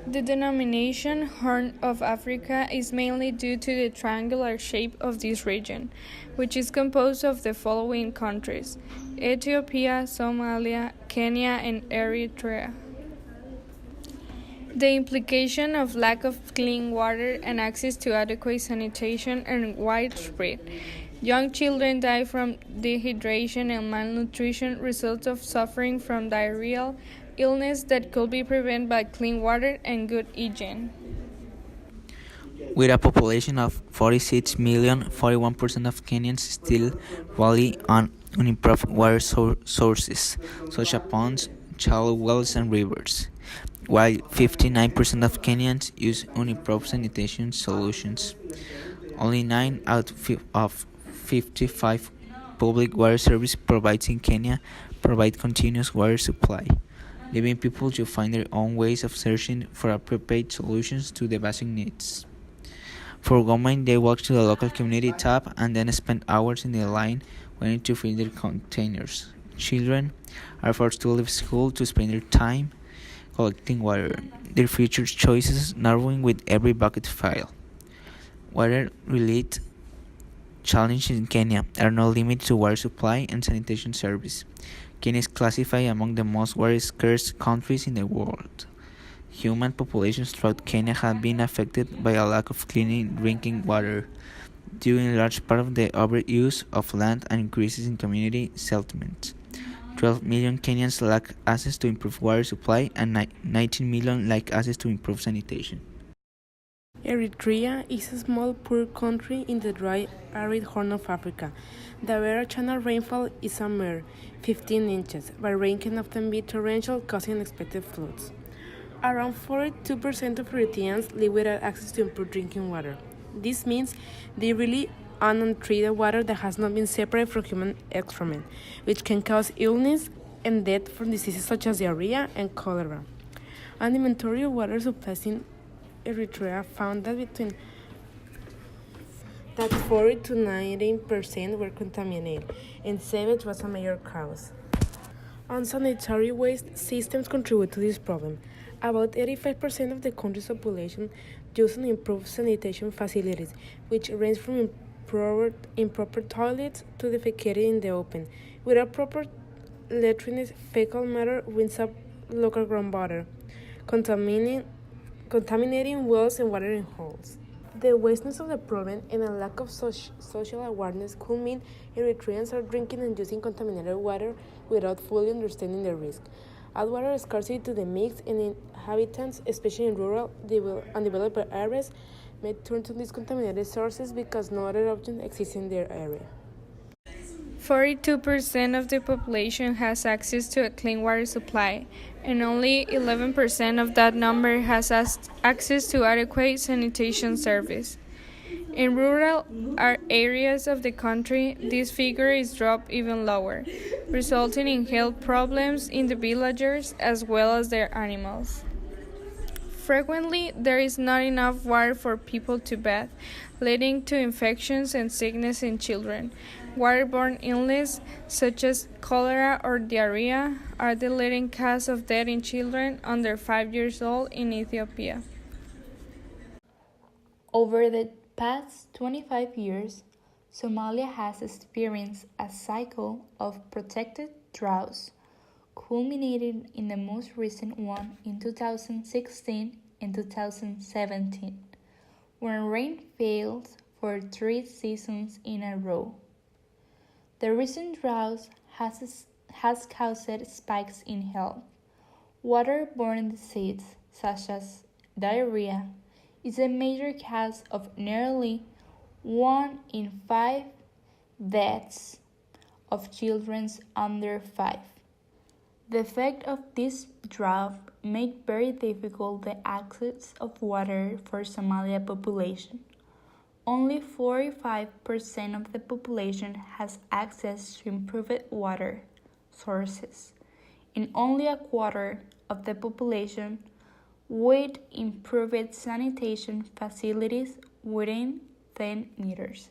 The denomination Horn of Africa is mainly due to the triangular shape of this region, which is composed of the following countries: Ethiopia, Somalia, Kenya, and Eritrea. The implication of lack of clean water and access to adequate sanitation are widespread. Young children die from dehydration and malnutrition, results of suffering from diarrheal illness that could be prevented by clean water and good hygiene. With a population of 46 million, 41% of Kenyans still rely on unimproved water sources, such as ponds, shallow wells, and rivers, while 59% of Kenyans use unimproved sanitation solutions. Only 9 out of 55 public water service providers in Kenya provide continuous water supply, leaving people to find their own ways of searching for appropriate solutions to the basic needs. For government, they walk to the local community tap and then spend hours in the line waiting to fill their containers. Children are forced to leave school to spend their time collecting water, their future choices narrowing with every bucket filled. Water-related challenges in Kenya are not limited to water supply and sanitation service. Kenya is classified among the most water-scarce countries in the world. Human populations throughout Kenya have been affected by a lack of clean drinking water, due in large part to the overuse of land and increases in community settlements. 12 million Kenyans lack access to improved water supply, and 19 million lack access to improved sanitation. Eritrea is a small, poor country in the dry, arid Horn of Africa. The average annual rainfall is a mere 15 inches, but rain can often be torrential, causing unexpected floods. Around 42% of Eritreans live without access to improved drinking water. This means they rely on untreated water that has not been separated from human excrement, which can cause illness and death from diseases such as diarrhea and cholera. An inventory of water supplies in Eritrea found that 40 to 90% were contaminated, and sewage was a major cause. Unsanitary waste systems contribute to this problem. About 85% of the country's population use unimproved sanitation facilities, which range from improper toilets to defecating in the open. Without proper latrines, fecal matter winds up local groundwater, contaminating wells and watering holes. The vastness of the problem and a lack of social awareness could mean Eritreans are drinking and using contaminated water without fully understanding the risk. Add water scarcity to the mix, and inhabitants, especially in rural and undeveloped areas, may turn to these contaminated sources because no other option exists in their area. 42% of the population has access to a clean water supply, and only 11% of that number has access to adequate sanitation service. In rural areas of the country, this figure is dropped even lower, resulting in health problems in the villagers as well as their animals. Frequently, there is not enough water for people to bathe, leading to infections and sickness in children. Waterborne illness, such as cholera or diarrhea, are the leading cause of death in children under 5 years old in Ethiopia. Over the past 25 years, Somalia has experienced a cycle of protracted droughts, culminating in the most recent one in 2016 and 2017, when rain failed for 3 seasons in a row. The recent drought has caused spikes in health. Waterborne disease, such as diarrhea, is a major cause of nearly 1 in 5 deaths of children under 5. The effect of this drought made very difficult the access of water for Somalia population. Only 45% of the population has access to improved water sources, and only a quarter of the population with improved sanitation facilities within 10 meters.